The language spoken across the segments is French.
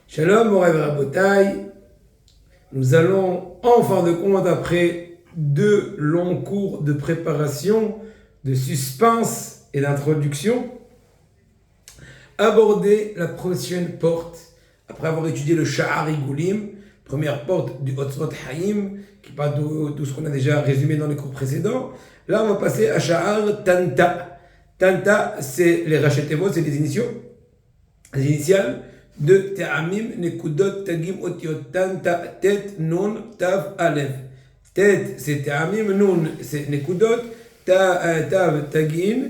Shalom, Morav Rabotai. Nous allons, en fin de compte, après 2 longs cours de préparation, de suspense et d'introduction, aborder la prochaine porte, après avoir étudié le Sha'ar Igulim, première porte du Otzrot Haïm, qui parle de tout ce qu'on a déjà résumé dans les cours précédents. Là, on va passer à Sha'ar Tanta. Tanta, c'est les rachetevot, c'est les initiales de Te'amim, Nekudot, Tagim, Otiot, Tanta, Tet, Nun, Tav, Aleph. Tet, c'est Te'amim, Nun, c'est Nekudot, Tav, Tagim,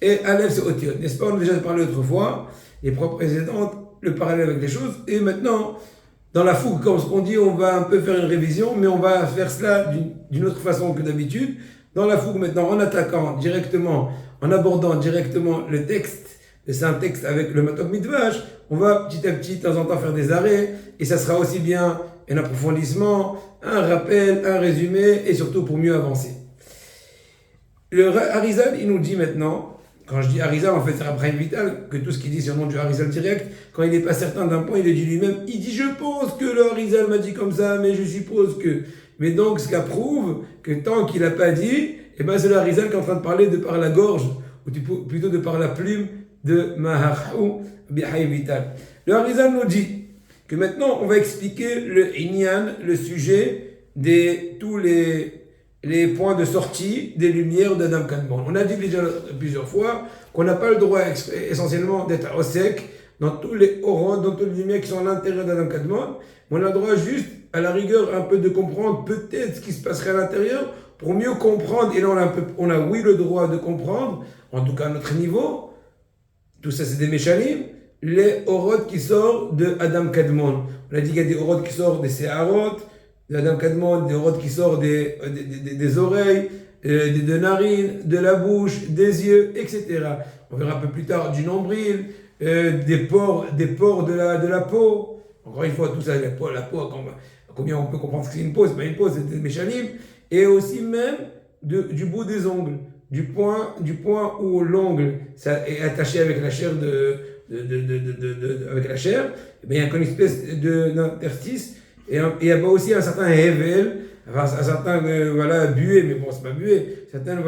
et Aleph, c'est Otiot. N'est-ce pas? On a déjà parlé autrefois, les propres précédentes, le parallèle avec les choses, et maintenant, dans la fougue, comme ce qu'on dit, on va un peu faire une révision, mais on va faire cela d'une autre façon que d'habitude. Dans la fougue, maintenant, en attaquant directement, en abordant directement le texte, c'est un texte avec le Matok Midvash, on va petit à petit, de temps en temps, faire des arrêts, et ça sera aussi bien un approfondissement, un rappel, un résumé, et surtout pour mieux avancer. Le Harizal, il nous dit maintenant, quand je dis Harizal, en fait, c'est Abraham Vital, que tout ce qu'il dit sur le nom du Harizal direct, quand il n'est pas certain d'un point, il le dit lui-même, il dit, je pense que le Harizal m'a dit comme ça, mais je suppose que... Mais donc, ce qu'approuve, que tant qu'il n'a pas dit, eh ben, c'est le Harizal qui est en train de parler de par la gorge, ou plutôt de par la plume, de Maharou Bihayim Vital. Le Harizal nous dit que maintenant on va expliquer le Inyan, le sujet de tous les points de sortie des lumières d'Adam Kadmon. On a dit déjà plusieurs fois qu'on n'a pas le droit essentiellement d'être au sec dans tous les orons, dans toutes les lumières qui sont à l'intérieur d'Adam Kadmon, mais on a le droit juste à la rigueur un peu de comprendre peut-être ce qui se passerait à l'intérieur pour mieux comprendre, et là on a oui le droit de comprendre, en tout cas à notre niveau. Tout ça, c'est des Meshalim, les Orot qui sortent de Adam Kadmon. On a dit qu'il y a des Orot qui sortent des Seharot, de Adam Kadmon, des Orot qui sortent des oreilles, des narines, de la bouche, des yeux, etc. On verra un peu plus tard du nombril, des pores de la peau. Encore une fois, tout ça, la peau, combien on peut comprendre ce que c'est une peau? C'est pas une peau, c'est des Meshalim. Et aussi même du bout des ongles. Du point où l'ongle ça est attaché avec la chair avec la chair, il y a une espèce d'interstice, et il y a aussi un certain hevel, un certain buée, mais bon c'est pas buée, certain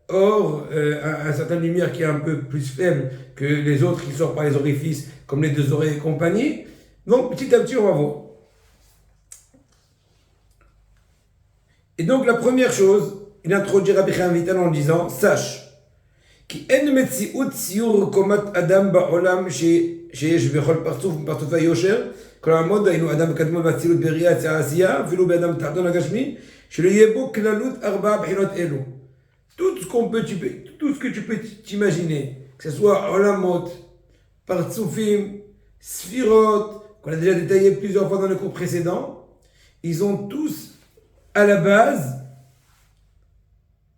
or, un certain lumière qui est un peu plus faible que les autres qui sortent par les orifices, comme les 2 oreilles et compagnie. Donc petit à petit on va voir. Et donc la première chose, il introduit Rabbi Chaim Vital en disant, sache, qui en metziut siur komat adam ba'olam sheyesh bechol partsuf yosher, כל העמוד היינו אדם קדמון והצילות בריאה העשייה, אפילו באדם תחתון הגשמי, שלא יהיה בו כללות 4 בחינות אלו. Tout ce que tu peux t'imaginer, que ce soit olamot, partsufim, sphirot, qu'on a déjà détaillé plusieurs fois dans les cours précédents, ils ont tous à la base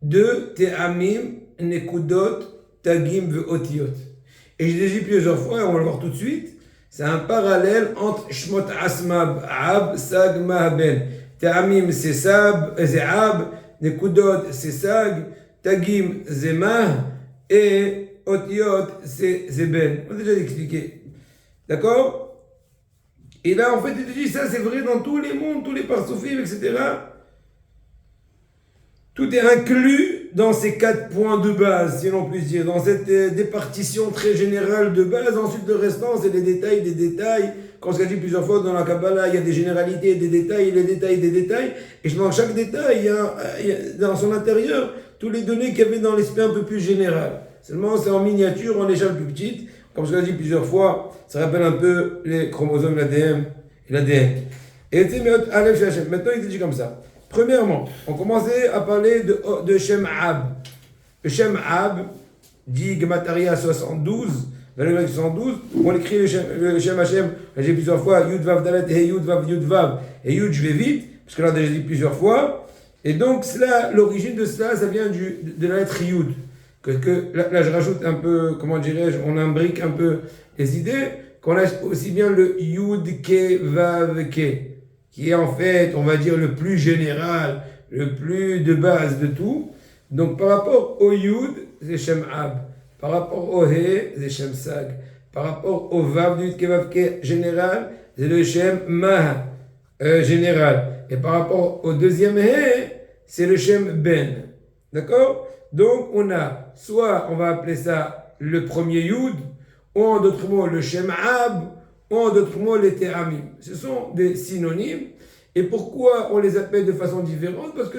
de Te'amim, Nekudot, Tagim, Ve'otiot. Et j'ai déjà dit plusieurs fois, et on va le voir tout de suite, c'est un parallèle entre Shmot Asmab, Ab, Sag, Mahaben. Te'amim, c'est Sab, c'est Ab, Nekudot, c'est Sag, Tagim, c'est Mah, et Otiot, c'est Ben. On a déjà expliqué. D'accord? Et là, en fait, il dit ça, c'est vrai dans tous les mondes, tous les parsoufim, etc. Tout est inclus dans ces 4 points de base, si l'on peut dire, dans cette départition très générale de base. Ensuite, le restant, c'est les détails des détails. Comme je l'ai dit plusieurs fois dans la Kabbalah, il y a des généralités, des détails, les détails des détails. Et dans chaque détail, il y a dans son intérieur tous les données qu'il y avait dans l'aspect un peu plus général. Seulement, c'est en miniature, en échelle plus petite. Comme je l'ai dit plusieurs fois, ça rappelle un peu les chromosomes, l'ADN et l'ADN. Et maintenant, il dit comme ça. Premièrement, on commençait à parler de Shem Ab. Le Shem Ab, dit Gemataria 72, dans le 72, on écrit le Shem Hashem, j'ai plusieurs fois, Yud Vav Dalet, He Yud Vav, et Yud, je vais vite, parce que là, on a déjà dit plusieurs fois. Et donc, l'origine de cela, ça vient de la lettre Yud. Là, je rajoute un peu, comment dirais-je, on imbrique un peu les idées, qu'on a aussi bien le Yud Ke Vav Ke, qui est en fait, on va dire, le plus général, le plus de base de tout. Donc, par rapport au Yud, c'est Shem Ab. Par rapport au He, c'est Shem Sag. par rapport au Vav du Yud Ke Vav Ke général, c'est le Shem Mah général. Et par rapport au deuxième He, c'est le Shem Ben. D'accord? Donc on a, soit on va appeler ça le premier Yud, ou en d'autres mots le Shem Ab, ou en d'autres mots les Te'amim. Ce sont des synonymes. Et pourquoi on les appelle de façon différente? Parce que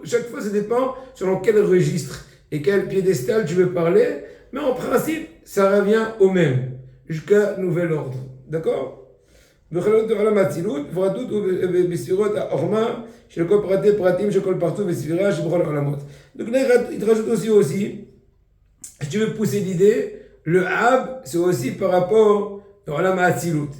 chaque fois ça dépend selon quel registre et quel piédestal tu veux parler. Mais en principe, ça revient au même, jusqu'à nouvel ordre. D'accord? Donc là, il te rajoute aussi, si tu veux pousser l'idée, le Ab, c'est aussi par rapport au Olam HaAtzilut.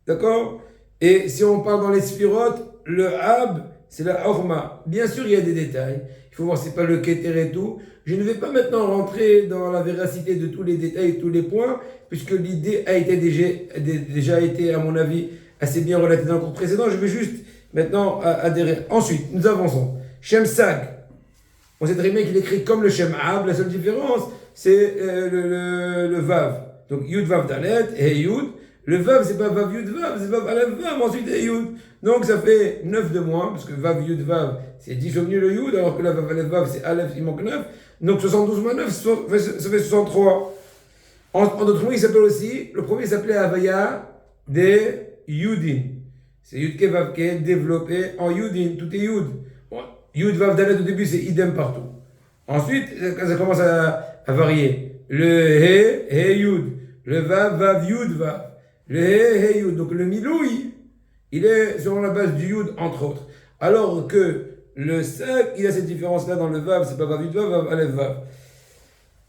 D'accord? Et si on parle dans les Sphirot, le Ab, c'est la Orma. Bien sûr, il y a des détails. Il faut voir, c'est pas le Keter et tout. Je ne vais pas maintenant rentrer dans la véracité de tous les détails et tous les points, puisque l'idée a été déjà été, à mon avis, assez bien relatée dans le cours précédent. Je vais juste maintenant adhérer. Ensuite, nous avançons. Shem Sag. On sait très bien qu'il écrit comme le Shem Ab. La seule différence, c'est le Vav. Donc Yud Vav Dalet et Yud. Le Vav, c'est pas Vav Yud Vav, c'est Vav Aleph Vav, ensuite et Yud. Donc ça fait 9 de moins, parce que Vav Yud Vav, c'est 10 au mieux le Yud, alors que la Vav Aleph Vav, c'est Aleph, il manque 9. Donc 72 moins 9, ça fait 63. En d'autres mots, il s'appelle aussi, le premier s'appelait Havaya des Yudin. C'est Yud Ke Vav Ke développé en Yudin, tout est Yud. Bon, Yud Vav Dalet au début, c'est idem partout. Ensuite, ça commence à varier. Le He Yud. Le Vav, Vav Yud Vav. Le He Yud. Donc le Miloui, il est sur la base du Yud, entre autres. Alors que le Sag, il a cette différence-là dans le Vav, c'est pas Vav Yud Vav, Vav Aleph Vav.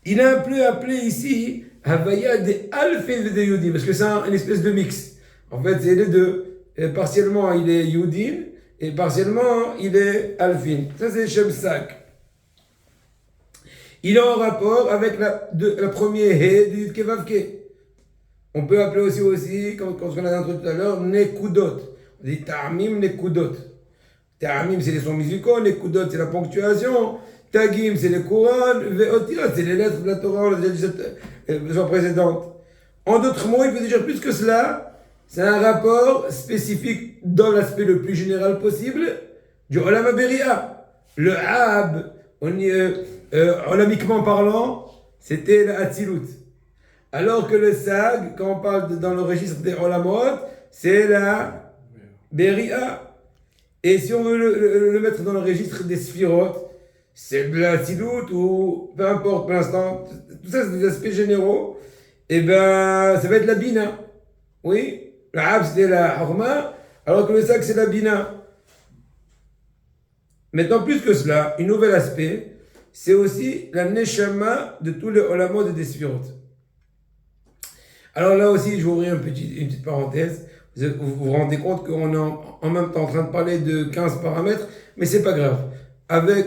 Il a un peu appelé ici Havaya des Alfin de Yudim, parce que c'est une espèce de mix. En fait, c'est les deux. Et partiellement, il est Yudim, et partiellement, il est Alfin. Ça, c'est Shem Sag. Il est en rapport avec la première He du Yud Ke Vav Ke. On peut appeler aussi comme on a introduit tout à l'heure, Nekudot. On dit Ta'amim Nekudot. Ta'amim, c'est les sons musicaux, Nekudot, c'est la ponctuation, Tagim, c'est les couronnes, Ve'otiot, c'est les lettres de la Torah, on l'a déjà dit cette fois précédente. En d'autres mots, il peut dire plus que cela, c'est un rapport spécifique dans l'aspect le plus général possible du Olam HaBeria. Le Ab, olamiquement parlant, c'était la Hatzilut. Alors que le Sag, quand on parle dans le registre des Olamot, c'est la Beria. Et si on veut le mettre dans le registre des Sphirot, c'est la Hatzilut ou peu importe pour l'instant, tout ça c'est des aspects généraux, et ben ça va être la Bina. Oui, la Ab c'était la Horma, alors que le Sag c'est la Bina. Maintenant, plus que cela, un nouvel aspect, c'est aussi la Neshama de tous les Olamot et des Sphirot. Alors là aussi, je vais ouvrir une petite parenthèse. Vous vous rendez compte qu'on est en même temps en train de parler de 15 paramètres, mais c'est pas grave.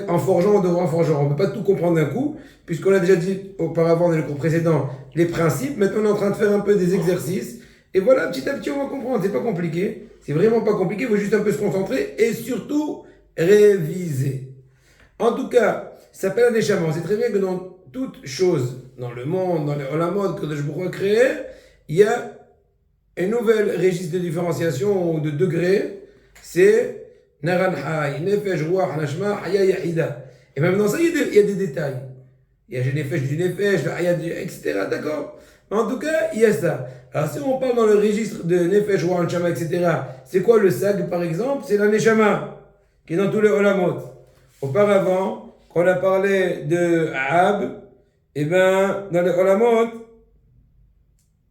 En forgeant, on devra en forgeant. On ne peut pas tout comprendre d'un coup, puisqu'on a déjà dit auparavant dans le cours précédent les principes. Maintenant, on est en train de faire un peu des exercices. Et voilà, petit à petit, on va comprendre. C'est pas compliqué. C'est vraiment pas compliqué. Il faut juste un peu se concentrer et surtout réviser. En tout cas, ça s'appelle un échappement. On sait très bien que dans toute chose, dans le monde, dans les Olamot que je pourrais créer, il y a un nouvel registre de différenciation ou de degré, c'est Naran Hay, Nefesh, Ruach, Nashma, Haya, Yahida. Et même dans ça, il y a des détails. Il y a Nefesh du Nefesh, le Haya, etc. D'accord? Mais en tout cas, il y a ça. Alors si on parle dans le registre de Nefesh, Ruach, Nashma, etc., c'est quoi le Sag par exemple? C'est la Neshama, qui est dans tous les Olamot. Auparavant, quand on a parlé de Ab, et ben dans les Olamot,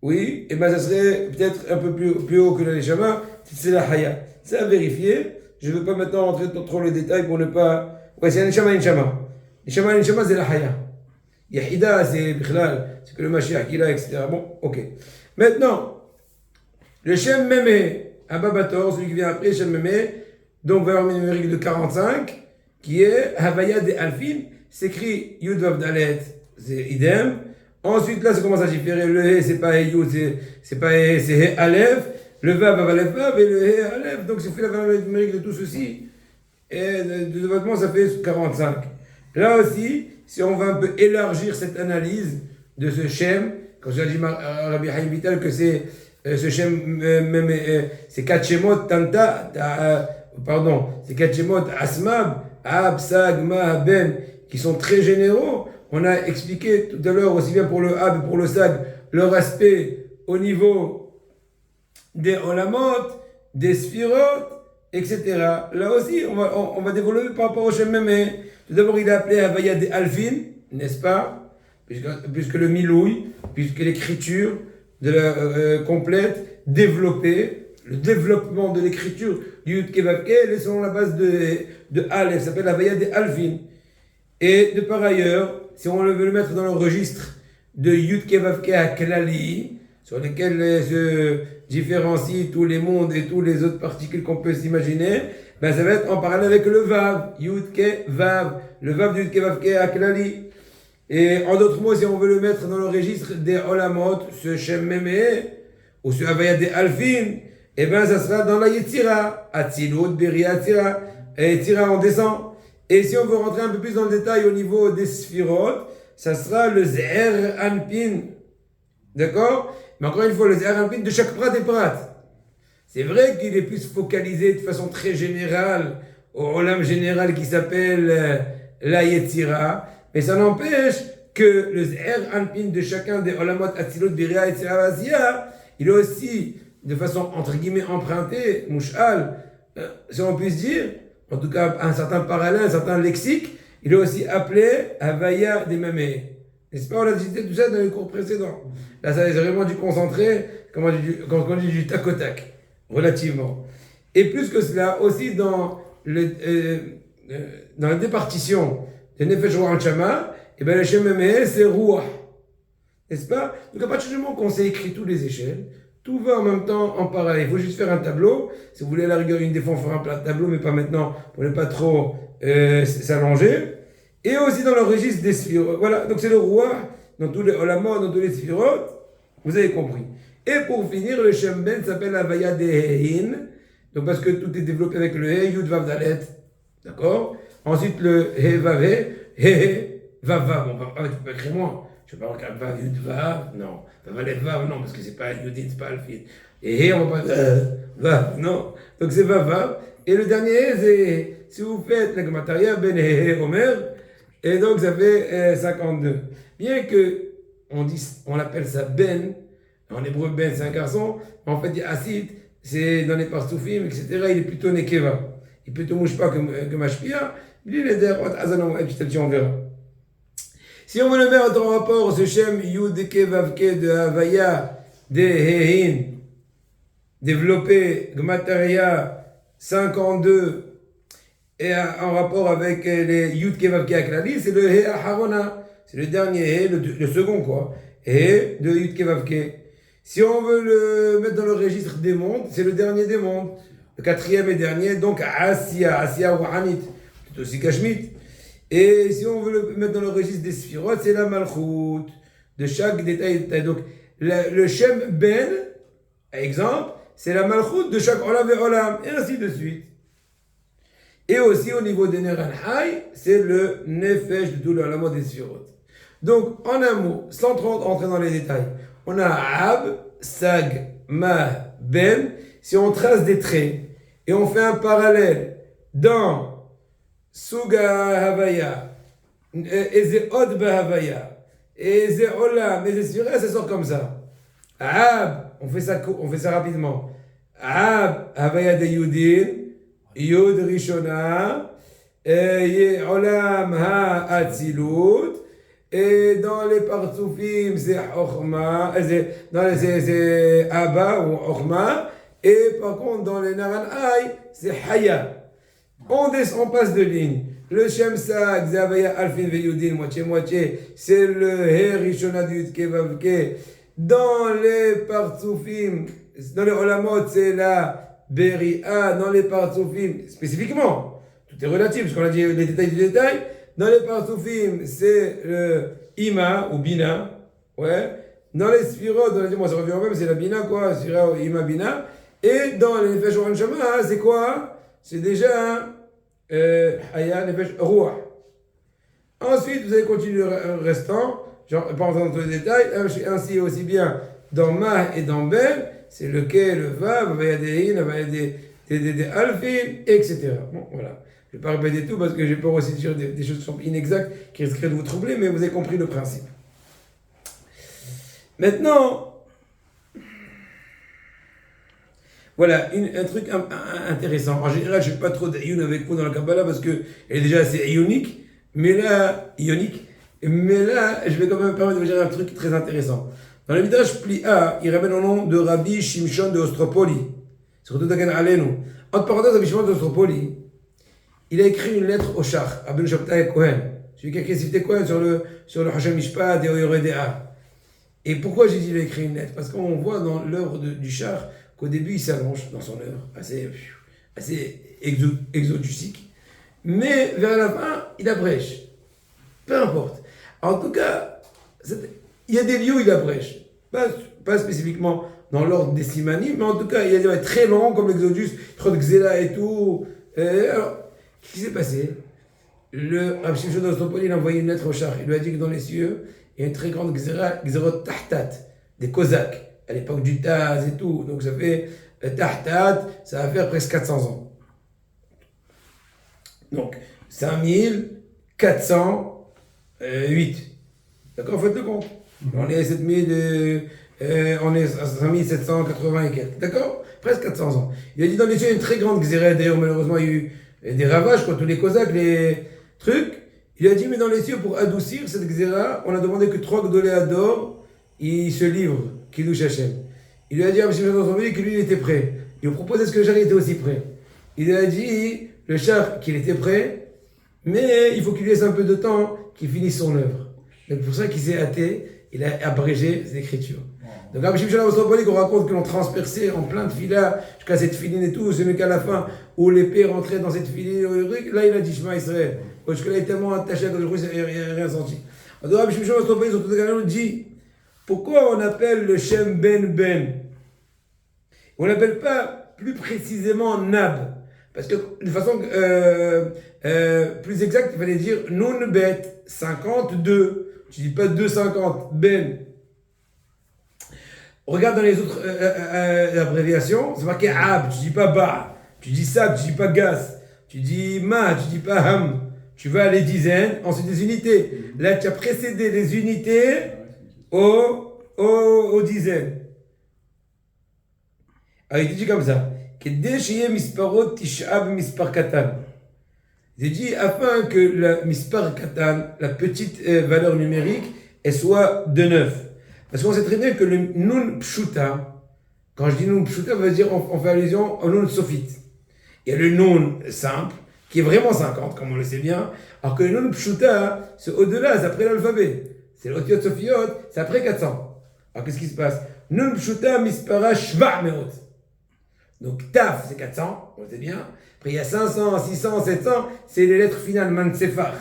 oui, et ben ça serait peut-être un peu plus haut que la Neshama, c'est la Haya. C'est à vérifier. Je ne veux pas maintenant rentrer dans trop les détails pour ne pas. Ouais, c'est la Neshama, Neshama, c'est la Haya. Yahida, c'est Bichlal, c'est que le Mashiach qu'il a, etc. Bon, ok. Maintenant, le Shem Meme, Ababator, celui qui vient après, Shem Meme, donc valeur numérique de 45, qui est Havaya de Alfin, s'écrit Yud Vav Dalet, c'est idem. Ensuite, là, ça commence à différer. Le He, c'est pas He Yud, c'est pas He, c'est He Aleph. Le Vav, Vav Aleph, Vav, et le He Aleph. Donc, c'est fait la valeur numérique de tout ceci. Et de développement, ça fait 45. Là aussi, si on va un peu élargir cette analyse de ce Shem, quand j'ai dit Rabbi Haïm Vital que c'est ce Shem, c'est 4 Shemot, Tanta, c'est 4 Shemot, Asmab, Ab, Sag, Ma, Ben, qui sont très généraux. On a expliqué tout à l'heure, aussi bien pour le Ab et pour le Sag, leur aspect au niveau des Olamot, des Sphirot, etc. Là aussi, on va développer par rapport au Shem Mémé. Tout d'abord, il est appelé Havaya des Alfin, n'est-ce pas? Puisque le Milouï, puisque l'écriture complète, développée, le développement de l'écriture du Yud Kevavke, elle est selon la base de Aleph, ça s'appelle Havaya des Alfin. Et de par ailleurs, si on veut le mettre dans le registre de Yud Kevavke à Klali, sur lesquels se différencient tous les mondes et tous les autres particules qu'on peut s'imaginer, ben ça va être en parallèle avec le Vav, Yud Kevav, le Vav du Yud Kevavke à Klali. Et en d'autres mots, si on veut le mettre dans le registre des Olamot, ce Shem Mémé, ou ce Havaya des Alfin, et ben ça sera dans la Yetzira, Atzilut, Beria, Yetzira, et Yetzira on descend. Et si on veut rentrer un peu plus dans le détail au niveau des Sphirot, ça sera le Ze'er Anpin. D'accord? Mais encore une fois, le Ze'er Anpin de chaque prat et prat. C'est vrai qu'il est plus focalisé de façon très générale au Olam général qui s'appelle la Yetzira, mais ça n'empêche que le Ze'er Anpin de chacun des Olamot Atzilut, Beria, Yetzira, Vazia, il est aussi, de façon entre guillemets empruntée, Mouchal, si on puisse dire, en tout cas un certain parallèle, un certain lexique, il est aussi appelé Havaya des Mémé. N'est-ce pas? On a discuté tout ça dans les cours précédents. Là, ça est vraiment du concentré, quand on dit du tac au tac, relativement. Et plus que cela, aussi dans la départition de Nefesh Ruach Neshama, et bien le Shem Mémé, c'est Ruach. N'est-ce pas? Donc à partir du moment qu'on s'est écrit toutes les échelles, tout va en même temps en parallèle. Il faut juste faire un tableau. Si vous voulez à la rigueur, une des fois, on fera un plat de tableau, mais pas maintenant, pour ne pas trop s'allonger. Et aussi dans le registre des Sphirot. Voilà, donc c'est le roi, dans tous les Olamot, dans tous les Sphirot. Vous avez compris. Et pour finir, le Shem Ben s'appelle Havaya de Hein. Donc parce que tout est développé avec le He, Yud Vav Dalet. D'accord? Ensuite le He Vav He, Vav Vav. Bon, tu peux écrire moi. Je ne vais pas regarder Vav Yud Vav, non. Vav Vav, non, parce que c'est pas Yudin, c'est pas Alfin. Et He, on va pas Vav, non. Donc c'est Vav Vav. Et le dernier He, c'est, si vous faites la Gemataria, Ben He Omer, et donc ça fait 52. Bien que on l'appelle ça Ben, en hébreu Ben c'est un garçon, mais en fait Yassid, c'est dans les Parsoufim, etc. Il est plutôt Nekeva. Il est plutôt Mouchpa que Mashpia. Il est derrière Azanon, et petit à petit on verra. Si on veut le mettre en rapport, ce Shem Yud Kevavke de Havaya de Hein, développé Gmataria 52, et en rapport avec les Yud Kevavke Aklali, c'est le He Aharona, c'est le dernier He, le second quoi, He de Yud Kevavke. Si on veut le mettre dans le registre des mondes, c'est le dernier des mondes, le quatrième et dernier, donc Asiya Wahanit, c'est aussi Kashmit. Et si on veut le mettre dans le registre des Sphirot, c'est la Malchut, de chaque détail. Donc, le Shem Ben, exemple, c'est la Malchut de chaque Olam et Olam, et ainsi de suite. Et aussi, au niveau des Neran Hay, c'est le Nefesh de tout l'Olam des Sphirot. Donc, en un mot, sans trop entrer dans les détails, on a Ab, Sag, Ma, Ben. Si on trace des traits, et on fait un parallèle dans Suga Havaya, Eze Od Bahavaya, Eze Olam, Eze Sphira, ça sort comme ça. Ab, on fait ça rapidement. Ab, Havaya de Yudin, Yud Rishona, Olam Ha-Atzilut, et dans les Partsoufim, c'est Ochma, c'est Abba ou Ochma, et par contre, dans les Naran Hay, c'est Haya. On passe de ligne. Le Shem Sag, Zavaya Alfin Veyudin, moitié-moitié, c'est le He Rishona du Yud Kevavke. Dans les Partsoufim, dans les Olamot, c'est la Beria. Dans les Partsoufim, spécifiquement, tout est relatif, parce qu'on a dit les détails du détail. Dans les Partsoufim, c'est le Ima ou Bina. Ouais. Dans les Sphirot, on a dit, moi ça revient au même, c'est la Bina, quoi. Sphira ou Ima Bina. Et dans les Nefesh Ruach Neshama, c'est quoi? C'est déjà Haya Nefesh Ruach. Ensuite, vous allez continuer le restant je ne vais pas rentrer dans tous les détails, ainsi aussi bien dans Ma et dans Ben, c'est le Ke, le Vav, il y a des Alfim, etc. Bon, voilà. Je ne vais pas répéter tout parce que j'ai peur aussi de dire des choses qui sont inexactes, qui risqueraient de vous troubler, mais vous avez compris le principe. Maintenant, voilà, un truc intéressant. En général, je ne fais pas trop d'Ayoun avec vous dans la Kabbalah parce qu'elle est déjà assez ionique, mais là, je vais quand même permettre de vous dire un truc très intéressant. Dans le Midrash Pli A, il ramène au nom de Rabbi Shimshon de Ostropoli. Surtout Dagan Alenu. Entre parenthèses, Rabbi Shimshon de Ostropoli, il a écrit une lettre au Shach, à Ben Shabtai Cohen. Celui qui a crécité Cohen sur le Hashem Mishpat et au Yoredea. Et pourquoi j'ai dit qu'il a écrit une lettre? Parce qu'on voit dans l'œuvre du Shach qu'au début il s'allonge dans son œuvre, assez exoducique, mais vers la fin il abrège. Peu importe. En tout cas, il y a des lieux où il abrège. Pas spécifiquement dans l'ordre des simanim, mais en tout cas il y a des lieux très longs comme l'Exodus, Chod Xela et tout. Alors, qu'est-ce qui s'est passé? Le Rabbi Shimshon d'Ostropoli il a envoyé une lettre au Shach. Il lui a dit que dans les cieux, il y a une très grande Xerot Tahtat, des Cosaques, à l'époque du Taz et tout. Donc ça fait Tahtat, ça va faire presque 400 ans. Donc 5408. D'accord, faites le compte. On est à 5780 et quelques. D'accord? Presque 400 ans. Il a dit dans les cieux, il y a une très grande Xerot. D'ailleurs, malheureusement, il y a eu des ravages contre tous les Cosaques, les trucs. Il a dit, mais dans les cieux, pour adoucir cette Xéra, on a demandé que 3 Gdoléa d'or, ils se livrent, Kiddush Hashem. Il lui a dit à M. Jean-François que lui, il était prêt. Il lui propose, est-ce que le Shach était aussi prêt? Il lui a dit, le Shach, qu'il était prêt, mais il faut qu'il lui laisse un peu de temps, qu'il finisse son œuvre. Donc pour ça qu'il s'est hâté, il a abrégé ses écritures. Donc Rabbi Shimshon d'Ostropoli qu'on raconte que l'on transperçait en plein de filas jusqu'à cette filine et tout, ce n'est qu'à la fin où l'épée rentrait dans cette filine, là il a dit Shema Israël. Parce que là il est tellement attaché à Kadosh Baruch Hu, il n'a rien senti. Donc Rabbi Shimshon d'Ostropoli sur tout le dit pourquoi on appelle le Shem Ben? On l'appelle pas plus précisément Nab. Parce que de façon plus exacte, il fallait dire Nun Bet 52. Tu dis pas 250 Ben. Regarde dans les autres abréviations, c'est marqué Ab, tu dis pas Ba, tu dis Sab, tu dis pas Gas, tu dis Ma, tu dis pas Ham, tu vas à les dizaines, ensuite des unités. Là, tu as précédé les unités aux dizaines. Alors, il dit comme ça, il dit afin que la Mispar Katan, la petite valeur numérique, elle soit de 9. Parce qu'on sait très bien que le Nun Pshuta, quand je dis Nun Pshuta, ça veut dire on fait allusion au Nun Sofit. Il y a le Nun simple, qui est vraiment 50, comme on le sait bien, alors que le Nun Pshuta, c'est au-delà, c'est après l'alphabet. C'est l'Otiot Sofiot, c'est après 400. Alors qu'est-ce qui se passe? Nun Pshuta Mispara Shva Meot. Donc Taf, c'est 400, on le sait bien. Après il y a 500, 600, 700, c'est les lettres finales, Mansefar.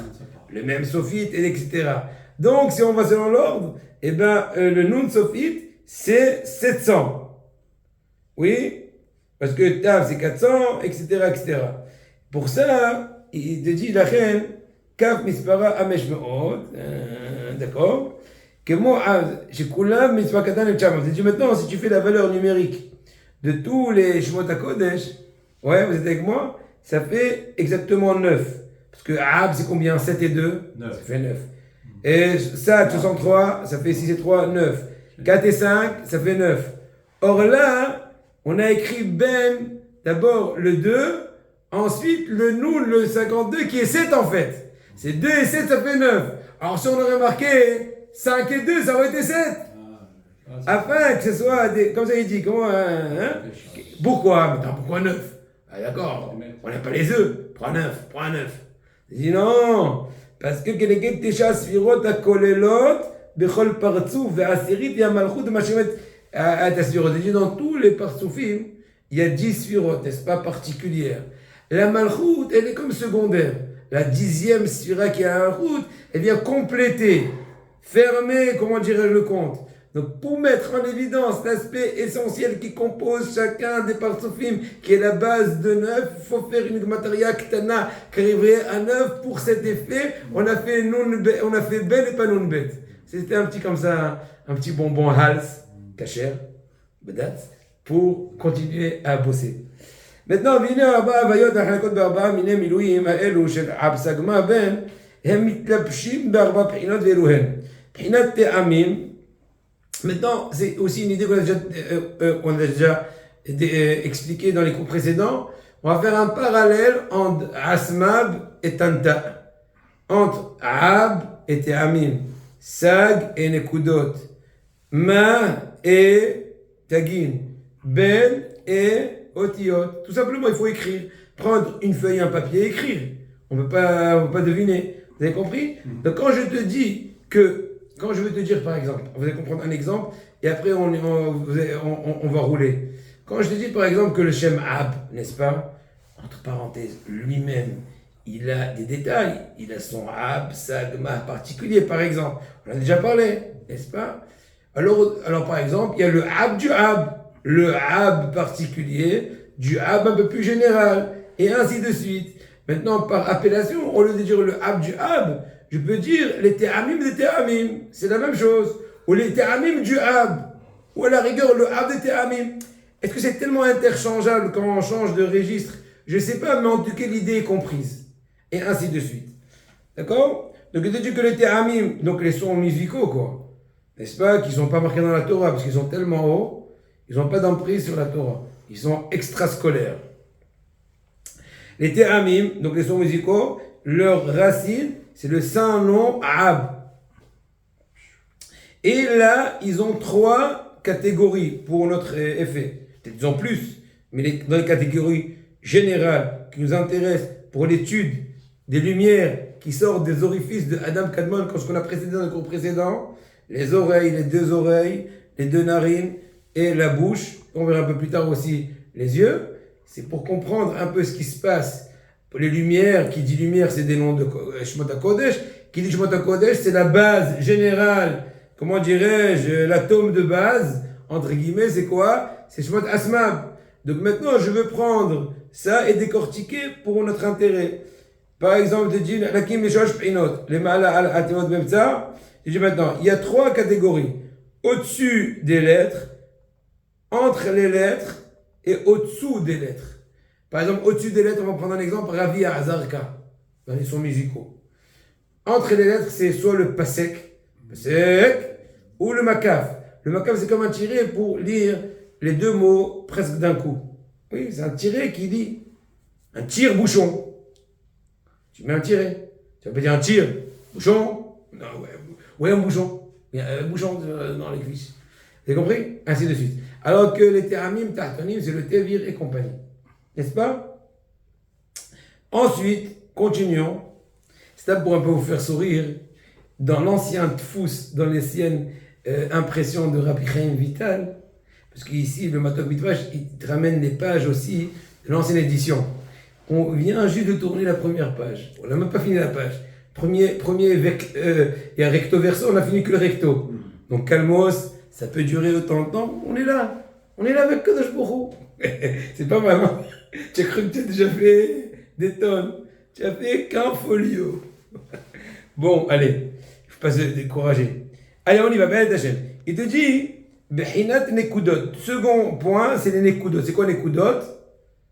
Le même Sofit, etc. Donc si on va selon l'ordre, eh ben, le Nun Sofit, c'est 700. Oui? Parce que Tav, c'est 400, etc., etc. Pour ça, il te dit, la reine, Kaf Mispara Amesh Me'od, d'accord? Que moi, chez Koulam, Mispara Katan et Tcham. Il dit maintenant, si tu fais la valeur numérique de tous les Shemot HaKodesh, ouais, vous êtes avec moi? Ça fait exactement 9. Parce que Ab, c'est combien? 7 et 2? 9. Ça fait 9. Et ça, 63, ça fait 6 et 3, 9. 4 et 5, ça fait 9. Or là, on a écrit Ben, d'abord le 2, ensuite le Nun, le 52, qui est 7 en fait. C'est 2 et 7, ça fait 9. Alors si on aurait marqué 5 et 2, ça aurait été 7. Afin que ce soit, comme ça il dit, comment, pourquoi? Attends, pourquoi 9? Ah d'accord, on n'a pas les œufs. Prends 9. Il dit non. Parce que כנגד 9 ספירות הכוללות בכל פרצוף והעשירית היא המלכות ומשמעת את הספירות. Il dit dans tous les parsoufim, il y a 10 sphirot, n'est-ce pas, particulières. La malchut, elle est comme secondaire. La 10e sphira qui est la malchut, elle vient compléter, fermer, comment dirais-je, le compte. Donc, pour mettre en évidence l'aspect essentiel qui compose chacun des parsoufim, qui est la base de 9, il faut faire une gmataria ktana qui arriverait à 9. Pour cet effet, on a fait Ben et pas Nun Bet. C'était un petit comme ça, un petit bonbon hals, kasher, bedat, pour continuer à bosser. maintenant, והנה ארבעה הוויות נחלקות בארבעה מיני מילואים האלו של אבסגמה בן, הם מתלבשים בארבע בחינות ואלו הן. בחינת טעמים, maintenant, c'est aussi une idée qu'on a déjà expliqué dans les cours précédents. On va faire un parallèle entre Asmab et Tanta, entre Ab et Te'amim, Sag et Nekudot, Ma et Tagin, Ben et Otiot. Tout simplement, il faut écrire. Prendre une feuille, un papier, écrire. On ne peut pas deviner. Vous avez compris? Donc quand je te dis quand je veux te dire par exemple, vous allez comprendre un exemple et après on va rouler. Quand je te dis par exemple que le Shem Ab, n'est-ce pas, entre parenthèses, lui-même, il a des détails. Il a son Ab, Sagma particulier par exemple. On en a déjà parlé, n'est-ce pas? Alors par exemple, il y a le Ab du Ab, le Ab particulier du Ab un peu plus général et ainsi de suite. Maintenant, par appellation, au lieu de dire le Ab du Ab, je peux dire les Te'amim des Te'amim, c'est la même chose. Ou les Te'amim du Ab, ou à la rigueur le Ab des Te'amim. Est-ce que c'est tellement interchangeable quand on change de registre? Je ne sais pas, mais en tout cas l'idée est comprise. Et ainsi de suite. D'accord? Donc je te dis que les Te'amim, donc les sons musicaux quoi, n'est-ce pas, qui ne sont pas marqués dans la Torah, parce qu'ils sont tellement hauts, ils n'ont pas d'emprise sur la Torah. Ils sont extrascolaires. Les Te'amim, donc les sons musicaux, leur racine, c'est le saint nom Ab. Et là, ils ont 3 catégories pour notre effet. Peut-être ils ont plus, mais dans les catégories générales qui nous intéressent pour l'étude des lumières qui sortent des orifices de Adam Kadmon, comme ce qu'on a précédé dans le cours précédent, les oreilles, les 2 oreilles, les 2 narines et la bouche. On verra un peu plus tard aussi les yeux. C'est pour comprendre un peu ce qui se passe. Les lumières, qui dit lumière, c'est des noms de Shemot HaKodesh. Qui dit Shemot HaKodesh, c'est la base générale. Comment dirais-je, l'atome de base, entre guillemets, c'est quoi? C'est Shemot Asmab. Donc maintenant, je veux prendre ça et décortiquer pour notre intérêt. Par exemple, je dis, Lakim Meshosh Peinot, les Ma'ala al-Atimot Bemtsa. Je dis maintenant, il y a 3 catégories. Au-dessus des lettres, entre les lettres et au-dessous des lettres. Par exemple, au-dessus des lettres, on va prendre un exemple, Ravi à Azarka, dans les sons musicaux. Entre les lettres, c'est soit le pasek, ou le makaf. Le makaf, c'est comme un tiré pour lire les 2 mots presque d'un coup. Oui, c'est un tiré qui dit un tire-bouchon. Tu mets un tiré. Tu vas pas dire un tire, bouchon. Non, ouais, un bouchon. Il y a un bouchon dans les cuisses. Vous avez compris? Ainsi de suite. Alors que les Te'amim, Tahtonim, c'est le Tevir et compagnie. N'est-ce pas? Ensuite, continuons. C'est pour un peu vous faire sourire. Dans l'ancien Tfous, dans l'ancienne impression de Rabbi Chaim Vital, parce qu'ici, le Matok Midrash, il te ramène les pages aussi de l'ancienne édition. On vient juste de tourner la première page. On n'a même pas fini la page. Premier il y a recto verso, on n'a fini que le recto. Donc, calmos, ça peut durer autant de temps. On est là. On est là avec Kadosh Baruch Hu. C'est pas mal, hein? Tu as cru que tu as déjà fait des tonnes. Tu as fait qu'un folio. Bon, allez. Il ne faut pas se décourager. Allez, on y va. Il te dit, Behinat Nekudot. Second point, c'est les Nekudot. C'est quoi Nekudot?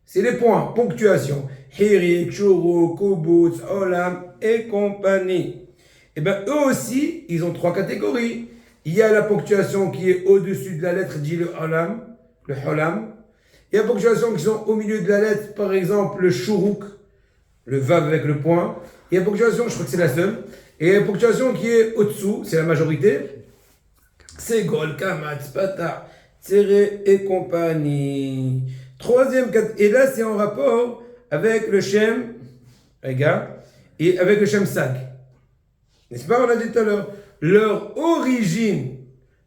C'est les points, ponctuation. Hirik, Shuru, Kubutz, Olam et compagnie. Et bien, eux aussi, ils ont 3 catégories. Il y a la ponctuation qui est au-dessus de la lettre, dit le Olam, le Holam. Il y a la ponctuation qui sont au milieu de la lettre, par exemple le Shuruk, le Vav avec le point. Il y a la ponctuation, je crois que c'est la seule. Et il y a la ponctuation qui est au-dessous, c'est la majorité. C'est Gol, Kamat, Pata, Tsere et compagnie. Troisième catégorie, et là c'est en rapport avec le Shem, regarde, et avec le Shem Sag. N'est-ce pas, on a dit tout à l'heure? Leur origine,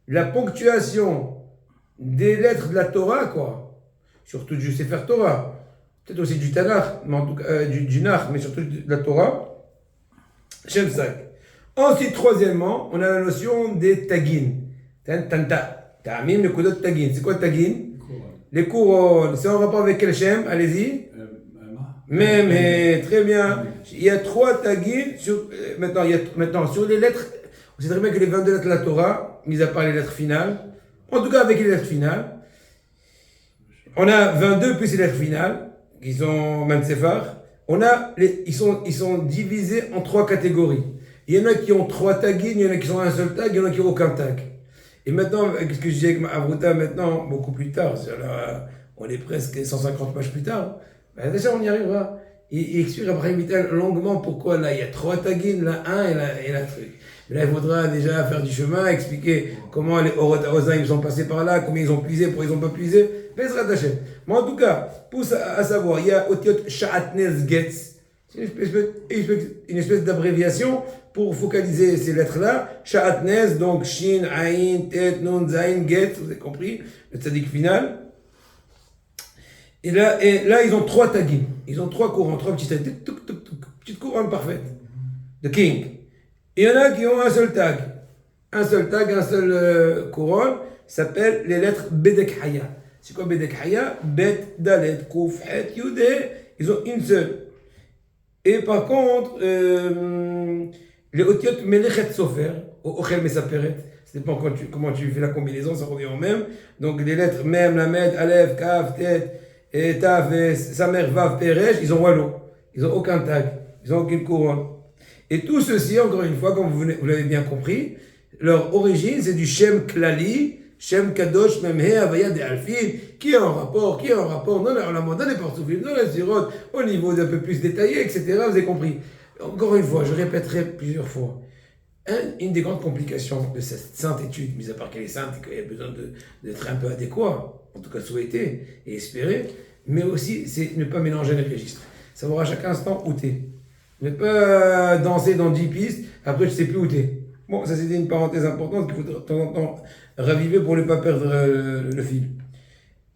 la ponctuation des lettres de la Torah, quoi. Surtout du Sefer Torah. Peut-être aussi du Tanakh, mais en tout cas, du Nach, mais surtout de la Torah. Shem Sag. Ensuite, troisièmement, on a la notion des Tagin. Tanta. Ta'amim, le kodot Tagin. C'est quoi Tagin? Les couronnes. C'est en rapport avec quel Shem? Allez-y. Même, très bien. Il y a 3 Tagin. Maintenant, sur les lettres, On sait très bien que les 22 lettres de la Torah, mis à part les lettres finales, en tout cas avec les lettres finales, on a 22 plus les lettres finales, qui sont Mansefar. Ils sont divisés en 3 catégories. Il y en a qui ont 3 tagging, il y en a qui ont un seul tag, il y en a qui n'ont aucun tag. Et maintenant, qu'est-ce que je dis avec Avruta maintenant, beaucoup plus tard, là, on est presque 150 pages plus tard, ben déjà on y arrivera. Il explique après Vital longuement pourquoi là il y a 3 tagging, là 1 et la truc. Mais là il faudra déjà faire du chemin, expliquer comment les Orosa ils sont passés par là, combien ils ont puisé, pourquoi ils n'ont pas puisé. Mais en tout cas, pour à savoir, il y a Otiot Sha'atnez Getz, c'est une espèce d'abréviation pour focaliser ces lettres-là. Sha'atnez, donc Shin, Ain, Tet, Nun, Zain, Getz, vous avez compris, le tzaddik final. Et là, ils ont 3 tagging. Ils ont 3 courants, 3 petits tags. Petite couronne parfaite. De King. Et il y en a qui ont un seul tag. Un seul couronne. S'appelle les lettres Bedek Haya. C'est quoi Bedek Haya? Bet, Dalet, Kouf, Het, Yudé. Ils ont une seule. Et par contre, les Otiot Melechet Sofer, au Ochel Mesaperet. Ça dépend comment tu fais la combinaison, ça revient au même. Donc les lettres Mem, Lamed, Aleph, Kaf, Tet, et Tav, et Samer, Vav, Perej, ils ont Wallo. Ils n'ont aucun tag. Ils n'ont aucune couronne. Et tout ceci, encore une fois, comme vous l'avez bien compris, leur origine, c'est du Shem Klali, Shem Kadosh, Memhe, Avaya de Alfil, qui est en rapport dans la Olamot, dans les Portsoufim, dans la Sirot, au niveau d'un peu plus détaillé, etc. Vous avez compris. Encore une fois, je répéterai plusieurs fois. Une des grandes complications de cette sainte étude, mis à part qu'elle est sainte et qu'il y a besoin d'être un peu adéquat, en tout cas souhaité et espéré, mais aussi c'est ne pas mélanger les registres. Savoir à chaque instant où t'es. Ne pas danser dans 10 pistes, après je sais plus où t'es. Bon, ça c'était une parenthèse importante qu'il faut de temps en temps raviver pour ne pas perdre le fil.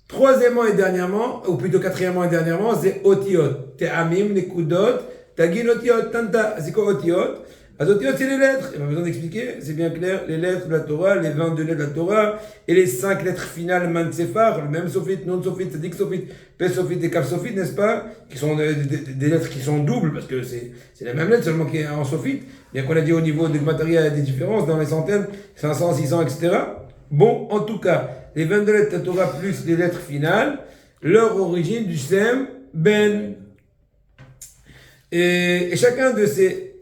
Troisièmement et dernièrement, ou plutôt quatrièmement et dernièrement, c'est Otiot. Te'amim, Nekudot, Tagin Otiot, Tanta. C'est quoi Otiot? Les Otiot, c'est les lettres. Il n'y a pas besoin d'expliquer, c'est bien clair. Les lettres de la Torah, les 22 lettres de la Torah, et les 5 lettres finales Mansefar, le même Sophit, non Sophit, Tzadik Sophit, Pes Sophit et Kaf Sophit, n'est-ce pas? Qui sont des lettres qui sont doubles, parce que c'est la même lettre, seulement qui est en Sophit. Bien qu'on a dit au niveau de Gmataria, il y a des différences dans les centaines, 500, 600, etc. Bon, en tout cas, les 22 lettres de la Torah plus les lettres finales, leur origine du Sem, Ben. Et chacun de ces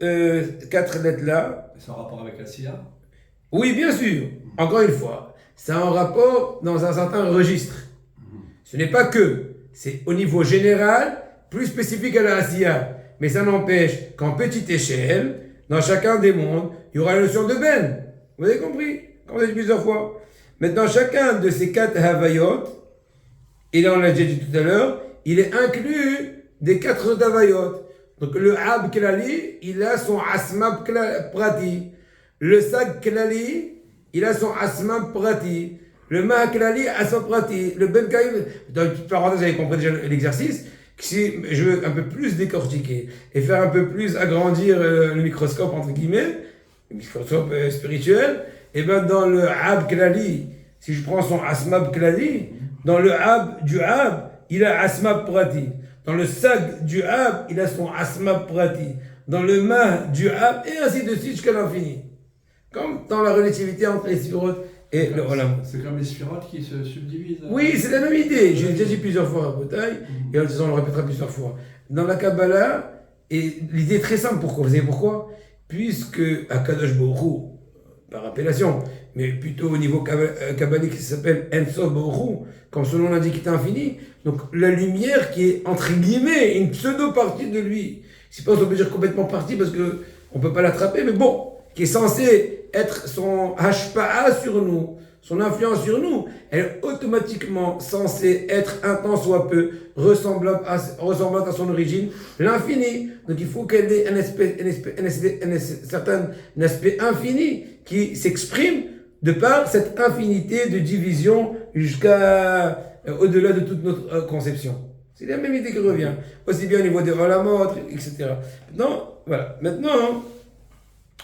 4 lettres-là... C'est en rapport avec la SIA? Oui, bien sûr. Encore une fois, c'est un rapport dans un certain registre. Ce n'est pas que, c'est au niveau général, plus spécifique à la SIA. Mais ça n'empêche qu'en petite échelle, dans chacun des mondes, il y aura la notion de Ben. Vous avez compris? Comme on a dit plusieurs fois. Maintenant, chacun de ces 4 Havayot, et là on l'a déjà dit tout à l'heure, il est inclus des 4 autres Havayot. Donc le Ab Klali, il a son Asma Prati. Le Sag Klali, il a son Asma Prati. Le Ma Klali a son Prati. Le Ben Kaïm, dans une petite parenthèse, vous avez compris déjà l'exercice. Si je veux un peu plus décortiquer et faire un peu plus agrandir le microscope, entre guillemets, le microscope spirituel, et bien dans le Ab Klali, si je prends son Asma Klali, dans le Ab du Ab, il a Asma Prati. Dans le Sag du Ab, il a son Asma Prati. Dans le Ma du Ab, et ainsi de suite jusqu'à l'infini. Comme dans la relativité entre les sphirotes et le Olam. C'est comme les sphirotes qui se subdivisent. Oui, c'est la même idée. J'ai déjà dit plusieurs fois à Bataille, et on le répétera plusieurs fois. Dans la Kabbalah, et l'idée est très simple. Pourquoi? Vous savez pourquoi? Puisque Akadosh Baruch Hu, par appellation, mais plutôt au niveau kabbalique qui s'appelle Ensof Baruch Hu, comme son nom l'indique, est infini. Donc la lumière qui est entre guillemets une pseudo-partie de lui. C'est pas on peut dire complètement partie parce que on peut pas l'attraper, mais bon, qui est censé être son hashpa'a sur nous, son influence sur nous, elle est automatiquement censée être un tant soit peu ressemblante à son origine, l'infini. Donc il faut qu'elle ait un certain aspect infini qui s'exprime de par cette infinité de division jusqu'à au-delà de toute notre conception. C'est la même idée qui revient, aussi bien au niveau des Olamot, etc. Voilà. Maintenant,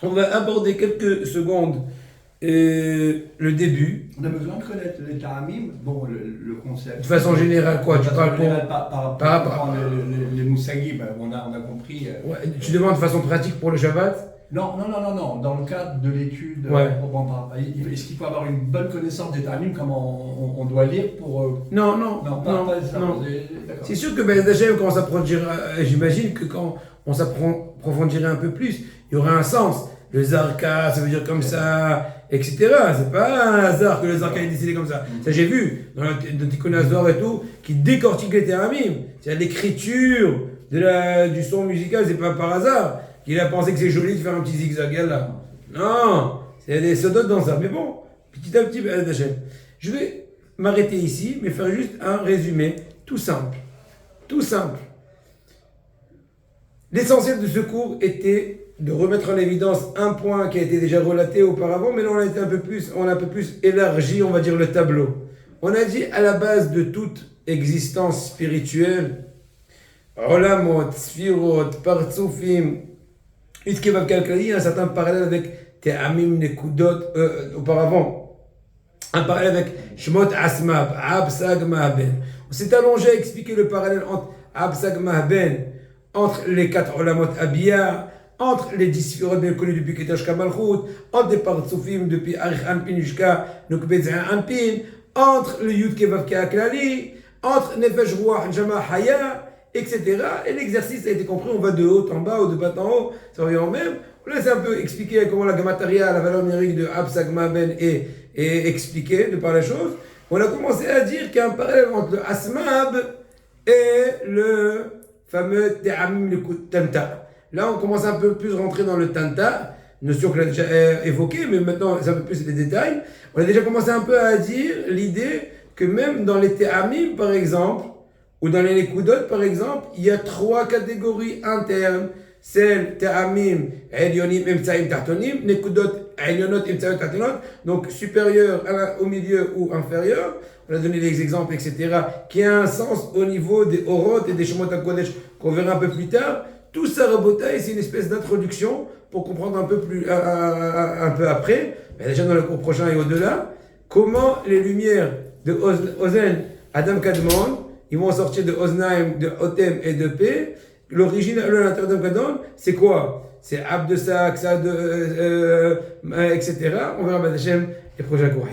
on va aborder quelques secondes le début. On a besoin de connaître les ta'amim, bon, le concept. De façon générale, quoi? Tu parles pour... Par rapport les moussagim, on a compris. Ouais, tu demandes de façon pratique pour le Shabbat? Non. Dans le cadre de l'étude, Ouais. Est-ce qu'il faut avoir une bonne connaissance des ta'amim, comment on doit lire pour... Non, pas ça. non. D'accord. C'est sûr que Ben Hachem, quand on s'approfondirait, j'imagine que quand on s'approfondirait un peu plus, il y aurait un sens. Le Zarka, ça veut dire comme ça, etc. C'est pas un hasard que le Zarka est décidé comme ça. Ça, j'ai vu dans le Tikkun Azor et tout, qui décortique les théramim. C'est l'écriture du son musical, c'est pas par hasard qu'il a pensé que c'est joli de faire un petit zigzag là. Non, c'est des sodotes dans ça. Mais bon, petit à petit, Ben Hachem. Je vais m'arrêter ici, mais faire juste un résumé tout simple. Tout simple. L'essentiel de ce cours était de remettre en évidence un point qui a été déjà relaté auparavant, mais là on a un peu plus élargi, on va dire, le tableau. On a dit à la base de toute existence spirituelle, Olamot, Sfirot, Partsufim, Itkevav Kalkali, un certain parallèle avec Te'amim Nekudot auparavant. Un parallèle avec Shmot Asmab, Absag Mahaben. On s'est allongé à expliquer le parallèle entre Absag Mahaben, entre les 4 Olamot Abiyah, entre les 10 Sfirot bien connus depuis Ketash Kamalchut, entre des Partsufim depuis Arich Anpin jusqu'à Nukbezin Anpin, entre le Yud Kevav Kalkali, entre Nefesh Ruach Njama Haya, etc. Et l'exercice a été compris, on va de haut en bas ou de bas en haut, ça revient au même. On laisse un peu expliquer comment la Gamataria, la valeur numérique de Absag Mahaben est expliquée de par les choses. On a commencé à dire qu'il y a un parallèle entre le Asmab et le fameux Te'amim le Tanta. Là, on commence un peu plus à rentrer dans le Tanta, notion que l'on a déjà évoquée, mais maintenant, c'est un peu plus les détails. On a déjà commencé un peu à dire l'idée que même dans les Te'amim, par exemple, ou dans les Nekudot, par exemple, il y a 3 catégories internes. Celles Te'amim, Elyonim, Emtsaim, Tartonim, Nekudot, Elyonot, Emtsaim, Tartonot, donc supérieur au milieu ou inférieur. On a donné des exemples, etc., qui a un sens au niveau des Orot et des Shemot HaKodesh qu'on verra un peu plus tard. Tout ça, Rabotai, c'est une espèce d'introduction pour comprendre un peu après, mais déjà dans le cours prochain et au-delà, comment les lumières de Ozen, Adam Kadmon, ils vont sortir de Oznaim, de Otem et de P. L'origine à l'intérieur d'Adam Kadmon, c'est quoi? C'est Abdesak, etc. On verra B'Hashem les prochains cours.